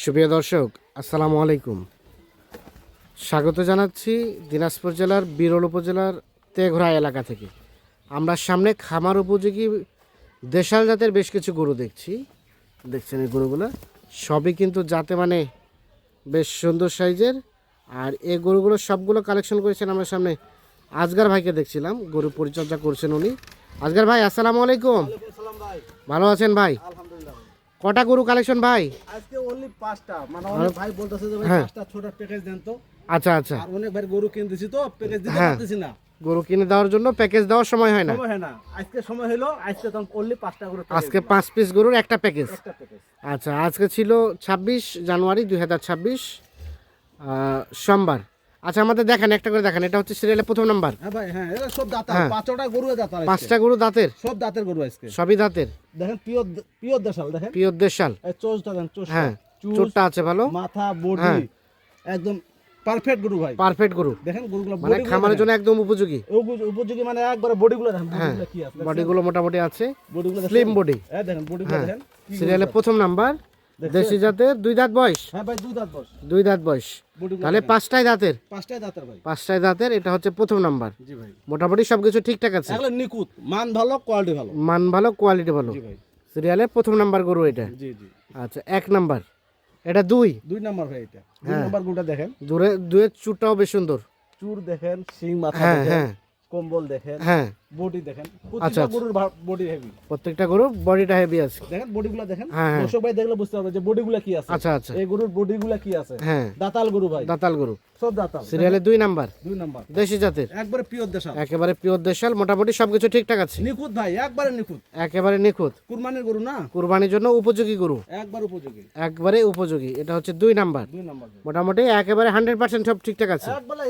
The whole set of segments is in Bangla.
সুপ্রিয় দর্শক, আসসালামু আলাইকুম। স্বাগত জানাচ্ছি দিনাজপুর জেলার বিরল উপজেলার তেঘরা এলাকা থেকে। আমরা সামনে খামার উপযোগী দেশাল জাতের বেশ কিছু গরু দেখছেন এই গরুগুলো সবই কিন্তু জাতে মানে বেশ সুন্দর সাইজের। আর এই গরুগুলো সবগুলো কালেকশন করেছেন আমরা সামনে আজগার ভাইকে দেখছিলাম, গরু পরিচর্যা করছেন উনি। আজগার ভাই, আসসালামু আলাইকুম। ভালো আছেন ভাই? কটা গরু কালেকশন ভাই? আজকে অনলি 5টা, মানে অনেক ভাই বলতেছে যে ভাই 5টা ছোট প্যাকেজ দেন তো। আচ্ছা আচ্ছা। আর অনেক ভাই গরু কিনতেছি তো প্যাকেজ দিতে পারতেছি না। গরু কিনে দেওয়ার জন্য প্যাকেজ দেওয়ার সময় হয় না। সময় হয় না। আজকে সময় হলো, আজকে তখন অনলি 5টা গরু। আজকে 5 পিস গরুর একটা প্যাকেজ। একটা প্যাকেজ। আচ্ছা, আজকে ছিল 26 জানুয়ারি 2026 সোমবার। আচ্ছা, আমাদের দেখেন, একটা করে দেখেন। এটা হচ্ছে সিরিয়ালের প্রথম নাম্বার। হ্যাঁ ভাই, হ্যাঁ, এটা সব দাঁতার। 5টা গরু দাঁতার। 5টা গরু দাঁতের, সব দাঁতের গরু আজকে। সবই দাঁতের। দেখেন পিওর দেশাল, দেখেন পিওর দেশাল। এই চোষটা দেন, চোষটা। হ্যাঁ, চোরটা আছে ভালো, মাথা বডি একদম পারফেক্ট গরু ভাই। পারফেক্ট গরু, দেখেন গরুগুলো মানে খামারের জন্য একদম উপযোগী। উপযোগী, মানে একবারে বডিগুলো দেখেন, বডিগুলো কি আছে। বডিগুলো মোটামুটি আছে, বডিগুলো স্লিম বডি। এই দেখেন বডিগুলো দেখেন। সিরিয়ালের প্রথম নাম্বার, দেশি জাতের, 2 দাঁত বয়স। হ্যাঁ ভাই, 2 দাঁত বয়স। 2 দাঁত বয়স, তাহলে 5টাই দাঁতের। 5টাই দাঁতের ভাই। 5টাই দাঁতের, এটা হচ্ছে প্রথম নাম্বার। জি ভাই, মোটামুটি সবকিছু ঠিকঠাক আছে। এগুলো নিখুঁত, মান ভালো, কোয়ালিটি ভালো। মান ভালো, কোয়ালিটি ভালো। জি ভাই, সিরিয়ালের প্রথম নাম্বার গরু এটা। জি জি। আচ্ছা, 1 নাম্বার, এটা 2 নাম্বার ভাই, এটা 2 নাম্বার গরুটা দেখেন। দুয়ের চুটটাও বেশ সুন্দর। চুর দেখেন, শিং মাথা হ্যাঁ দেখেন, হ্যাঁ কম্বল দেখেন, হ্যাঁ, বডি দেখেন। আচ্ছা, প্রত্যেকটা গরুর বডি হেভি। প্রত্যেকটা গরু বডিটা হেভি আছে। দেখেন বডিগুলো দেখেন। হ্যাঁ, হ্যাঁ। দর্শক ভাই দেখলে বুঝতে পারবে যে বডিগুলো কি আছে। আচ্ছা আচ্ছা, এই গরুর বডিগুলো কি আছে। হ্যাঁ, দাতাল গরু ভাই, দাতাল গরু। সব দাতাল। সিরিয়ালের 2 নাম্বার, 2 নাম্বার দেশি জাতের, একবারে পিওর দেশাল, একেবারে পিওর দেশাল। মোটামুটি সবকিছু ঠিকঠাক আছে, নিখুঁত ভাই, একবারে নিখুঁত, একেবারে নিখুঁত। কুরবানির গরু না, কুরবানির জন্য উপযোগী গরু, একবার উপযোগী, একবারে উপযোগী। এটা হচ্ছে 2 নাম্বার। 2 নাম্বার ভাই। মোটামুটি একেবারে 100% সব ঠিকঠাক আছে, একবারে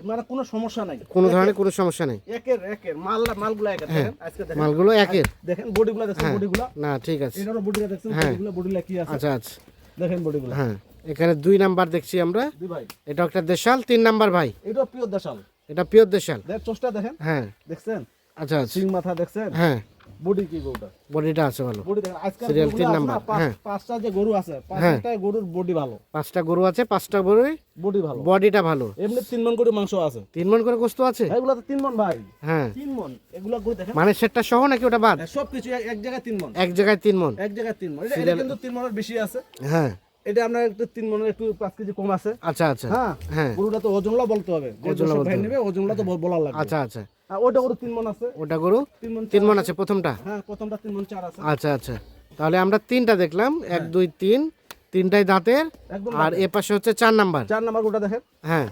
মানে কোনো সমস্যা নাই, কোনো ধরনের কোনো সমস্যা নেই। একের মালগুলো একের। দেখেন আজকে দেখেন মালগুলো একের। দেখেন বডিগুলো দেখেন, বডিগুলো না, ঠিক আছে। এটারও বডিটা দেখছেন, বডিগুলো কি আছে। আচ্ছা আচ্ছা, দেখেন বডিগুলো। হ্যাঁ, এখানে 2 নাম্বার দেখছি আমরা। দি ভাই, এটা একটা দেশাল। 3 নাম্বার ভাই, এটা পিওর দেশাল। এটা পিওর দেশাল। দেখ চোষটা দেখেন, হ্যাঁ, দেখছেন আচ্ছা আচ্ছা, সিং মাথা দেখছেন, হ্যাঁ, বডি কি গরুটা, বডিটা আছে ভালো। বডি দেখেন। আজকাল সিরিয়াল গরুগুলো 3 আছে নাম্বার। না, হ্যাঁ, 5টা যে গরু আছে, 5টাই গরুর বডি ভালো। 5টা গরু আছে, 5টা গরু বডি ভালো, বডিটা ভালো। এমনি 3 মণ করে মাংস আছে। 3 মণ করে গোস্ত আছে। এগুলো তো 3 মণ ভাই, হ্যাঁ, 3 মণ। এগুলা গরু দেখেন, মানে সেটটা সহ নাকি ওটা বাদ? সবকিছু এক জায়গায় 3 মণ, এক জায়গায় 3 মণ। এক জায়গায় 3 মণ। এটা কিন্তু 3 মণের বেশি আছে। হ্যাঁ, এটা আমরা একটু 3 মণের একটু 5 কেজি কম আছে। আচ্ছা আচ্ছা, হ্যাঁ হ্যাঁ, গরুটা তো ওজনলা বলতে হবে, যে ওজনলা দর্শক বলতে ভাই হবে। নেবে ওজনলা তো বলা লাগবে। আচ্ছা আচ্ছা, আর ওটা গরু 3 মণ আছে। ওটা গরু 3 মণ 3 মণ আছে প্রথমটা। হ্যাঁ, প্রথমটা 3 মণ 4 আছে। আচ্ছা আচ্ছা, তাহলে আমরা 3টা দেখলাম, 1 2 3, 3টাই দাঁতের। একদম আর এ পাশে হচ্ছে 4 নাম্বার। 4 নাম্বার গরুটা দেখেন। হ্যাঁ,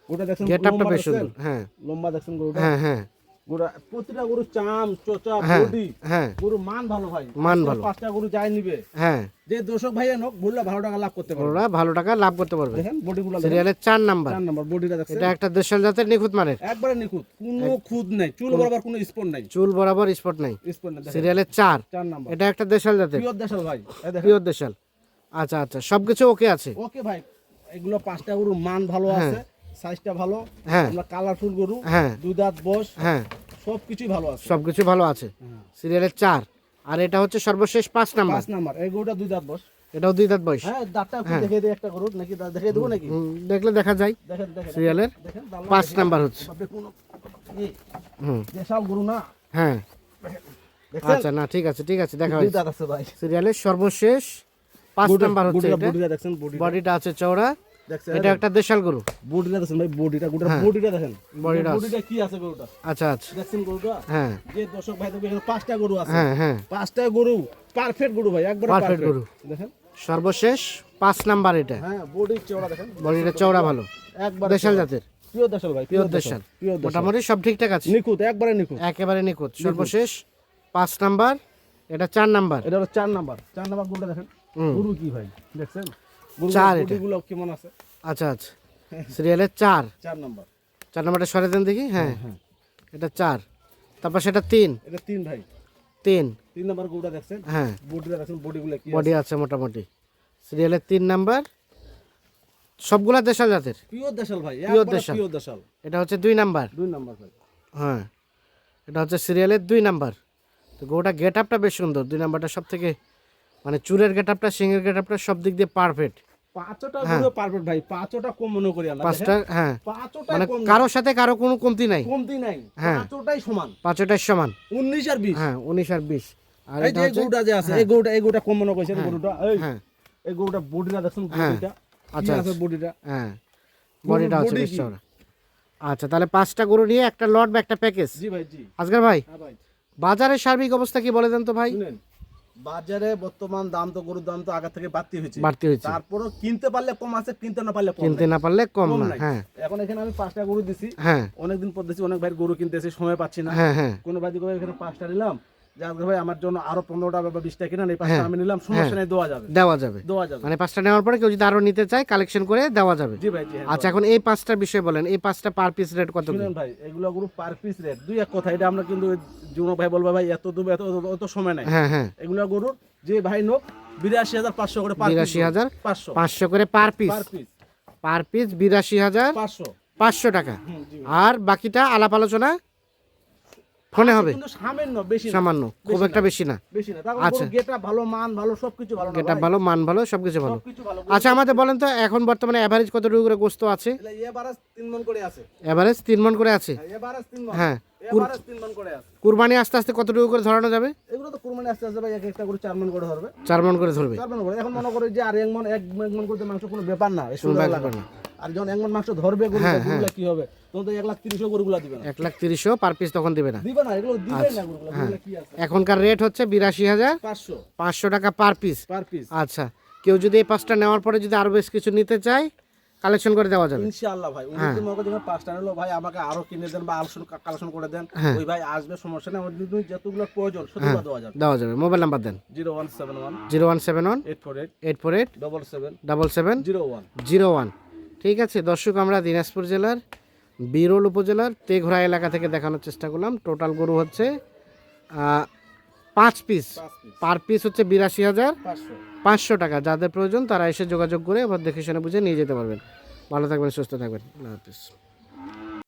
গরুটা দেখছেন, গেটআপটা লম্বা বেশ সুন্দর। দেখছেন? হ্যাঁ লম্বা দেখছেন গরুটা। হ্যাঁ হ্যাঁ গরুটা প্রতিটা গরু চাম চোচা হ্যাঁ বডি, হ্যাঁ, গরু মান ভালো ভাই, মান আজকে ভালো। 5টা গরু যাই নিবে, হ্যাঁ, যে দর্শক ভাই নোক বললে 12 টাকা লাভ করতে পারবে। ওরা ভালো টাকা লাভ করতে পারবে। দেখেন বডিগুলো দেখেন। সিরিয়ালের 4 নাম্বার, 4 নাম্বার বডিটা দেখছেন, এটা একটা দেশাল জাতের নিখুঁত মানের। একবারে নিখুঁত, কোনো খুদ নাই, চুল বরাবর কোনো স্পট নাই, চুল বরাবর স্পট নাই। স্পট নাই। দেখেন সিরিয়ালের 4, 4 নাম্বার, এটা একটা দেশাল জাতের, পিওর দেশাল ভাই। এই দেখেন পিওর দেশাল। আচ্ছা আচ্ছা, সবকিছু ওকে আছে। ওকে ভাই, এগুলো 5টা গরু মান ভালো আছে, সাইজটা ভালো, হ্যাঁ আমরা কালারফুল গরু, হ্যাঁ 2 দাঁত বয়স, হ্যাঁ, সবকিছুই ভালো আছে। সবকিছু ভালো আছে। হ্যাঁ। সিরিয়ালের 4, আর এটা হচ্ছে সর্বশেষ 5 নাম্বার। 5 নাম্বার, এই গরুটা 2 দাঁত বয়স। এটাও 2 দাঁত বয়স। হ্যাঁ, দাঁতটা একটু দেখিয়ে দিই একটা গরু, নাকি দাঁত দেখিয়ে দেবো নাকি? দেখলে দেখা যায়। দেখেন দেখেন সিরিয়ালের দেখেন 5 নাম্বার হচ্ছে। আপনি কোনো এই হুম, দেশাল গরু না, হ্যাঁ, দেখছেন আচ্ছা, না ঠিক আছে ঠিক আছে, দেখা 2 হয়েছে। দাঁত আছে ভাই। সিরিয়ালের সর্বশেষ 5 নাম্বার হচ্ছে এটা। বডিটা দেখছেন, বডিটা বডিটা আছে চওড়া। দেখছেন, এটা একটা দেশাল গরু। বডিটা দেখছেন ভাই, বডিটা গরুটার হ্যাঁ। বডিটা দেখেন, বডিটা আছে। বডিটা কি আছে গরুটা, আচ্ছা আচ্ছা, দেখছেন গরুটা। হ্যাঁ যে দর্শক ভাই দেখবে, এখানে 5টা গরু আছে, হ্যাঁ হ্যাঁ, 5টা গরু পারফেক্ট গরু ভাই, একবারে Perfect পারফেক্ট গরু। দেখেন। সর্বশেষ 5 নাম্বার এটা। হ্যাঁ, বডি চওড়া দেখেন, বডিটা চওড়া ভালো, একবার দেশাল জাতের, পিওর দেশাল ভাই, পিওর দেশাল। পিওর দেশাল, মোটামুটি সব ঠিকঠাক আছে, নিখুঁত, একবারে নিখুঁত। একেবারে নিখুঁত। সর্বশেষ 5 নাম্বার, এটা 4 নাম্বার। এটা হলো 4 নাম্বার। 4 নাম্বার গরুটা দেখেন, গরু কি ভাই দেখছেন, চার এটা। গরুগুলো কেমন আছে। আচ্ছা আচ্ছা, সিরিয়ালের 4, 4 নাম্বার, 4 নাম্বারটা সরে দেন দেখি। হ্যাঁ, হ্যাঁ এটা 4, তারপর সেটা 3, এটা 3 ভাই। 3, 3 নাম্বার গরুটা দেখছেন, হ্যাঁ, বডিটা দেখছেন, বডিগুলো কি বডি আছে মোটামুটি। সিরিয়ালের 3 নাম্বার, সবগুলা দেশাল জাতের, পিওর দেশাল ভাই, পিওর একবারে দেশাল। পিওর দেশাল। এটা হচ্ছে 2 নাম্বার। 2 নাম্বার ভাই, হ্যাঁ, এটা হচ্ছে সিরিয়ালের 2 নাম্বার। তো গরুটা গেট আপটা বেশ সুন্দর। 2 নাম্বারটা সব থেকে মানে চুরের গেটআপটা, সিংহের গেটআপটা সব দিক দিয়ে পারফেক্ট। পাঁচটা গরু পারফেক্ট ভাই, পাঁচটা কম মনে করি আমরা। পাঁচটা, হ্যাঁ, পাঁচটা মানে কম, কারোর সাথে কারো কোনো কমতি নাই, কমতি নাই, হ্যাঁ। পাঁচটাই সমান, পাঁচটার সমান, 19 আর 20। হ্যাঁ 19 আর 20। আর এই এটা যে হচ্ছে, গরুটা যে আছে, এই গরুটা কম মনে কইছেন গরুটা, এই হ্যাঁ এই গরুটা বডিটা দেখুন, হ্যাঁ। বডিটা আচ্ছা, আছে বডিটা, হ্যাঁ বডিটা আছে body বেশ কি? চওড়া। আচ্ছা, তাহলে 5টা গরু নিয়ে একটা লট বা একটা প্যাকেজ। জি ভাই জি। আজকের ভাই হ্যাঁ ভাই বাজারের সার্বিক অবস্থা কি বলে দেন তো ভাই? শুনেন, বাজারে বর্তমান দাম তো গরুর দাম তো আগে থেকে বাড়তি হয়েছে, বাড়তি হয়েছে, তারপরও কিনতে পারলে কম আছে, কিনতে না পারলে কম কিনতে নাই। না পারলে কম কম না, নাই। হ্যাঁ এখন এখানে আমি 5টা গরু দিছি, হ্যাঁ অনেকদিন পর দিছি, অনেক ভাই গরু কিনতেছি, সময় পাচ্ছি না। হ্যাঁ হ্যাঁ কোনো ভাই দিকে এখানে 5টা নিলাম, যে আজকে ভাই আমার জন্য আরো 15টা বা 20টা কিনা, এই 5টা আমি নিলাম, সমস্যা নেই, দেওয়া যাবে, দেওয়া যাবে। দেওয়া যাবে। মানে 5টা নেওয়ার পরে কেউ যদি আরো নিতে চায় কালেকশন করে দেওয়া যাবে। জি ভাই জি। হ্যাঁ, আচ্ছা, এখন এই 5টার বিষয় বলেন, এই 5টা পার পিস রেট কত কি? শুনেন ভাই, এগুলো গরু পার পিস রেট দুই এক কথা, এটা আমরা কিন্তু যুবক ভাই বলবো ভাই এত দেবো, এত সময় নাই। হ্যাঁ হ্যাঁ, এগুলো গরুর যে ভাই নোক 82,500 করে পার পিস, 82,500 500 করে per piece, per piece, per piece 82,500 টাকা। জি আর বাকিটা আলাপ আলোচনা ফোনে হবে, কিন্তু সামান্য, বেশি না, সামান্য, খুব একটা বেশি না। বেশি না। তারপর আচ্ছা। গরুর গেটআপ ভালো, মান ভালো, সবকিছু ভালো না এটা ভাই, ভালো, মান ভালো, সবকিছু ভালো। সবকিছু ভালো। আচ্ছা, আমাদের বলেন তো এখন বর্তমানে এভারেজ কতটুকু করে গোস্ত আছে? এগুলা এভারেজ 3 মণ করে আছে, এভারেজ 3 মণ করে আছে, এভারেজ 3 মণ, হ্যাঁ। এভারেজ 3 মণ করে আছে। কুরবানি আস্তে আস্তে কতটুকু করে ধরানো যাবে? এগুলো তো কুরবানি আসতে আসতে ভাই এক একটা করে 4 মণ করে ধরবে, 4 মণ করে ধরবে, 4 মণ করে। এখন মনে করে যে আর এক মণ করতে মাংস কোনো ব্যাপার না, এই কোনো সুন্দর ব্যাপার লাগে। না। আর যখন 1 মণ মাংস ধরবে গরুগুলা কি হবে, তখন তো 1,30,000 গরুগুলা দিবে না, 1,30,000 পার পিস তখন দিবে না। দিবে না, এগুলো দিবে না গরুগুলা, গরুগুলা কি আছে, এখনকার রেট হচ্ছে 82,500 500 টাকা পার পিস। Per piece. আচ্ছা, কেউ যদি এই 5টা নেওয়ার পরে যদি আরো বেশ কিছু নিতে চায় কালেকশন করে দেওয়া যাবে। ইনশাআল্লাহ ভাই, উনি তো মনে করেন যখন 5টা নিলো ভাই আমাকে আরো কিনে দেন বা কালেকশন করে দেন, ওই ভাই আসবে, সমস্যা নেই, আমার যদি যতগুলো প্রয়োজন সেগুলো দেওয়া যাবে। দেওয়া যাবে। মোবাইল নাম্বার দেন। 0171 0171 848 848 77 77 01। 01। ঠিক আছে দর্শক, আমরা দিনাজপুর জেলার বিরল উপজেলার তেঘরা এলাকা থেকে দেখানোর চেষ্টা করলাম। টোটাল গরু হচ্ছে 5 পিস, পার পিস হচ্ছে 82,500 টাকা। যাদের প্রয়োজন তারা এসে যোগাযোগ করে আবার দেখে শুনে বুঝে নিয়ে যেতে পারবেন। ভালো থাকবেন, সুস্থ থাকবেন, আল্লাহ হাফিজ।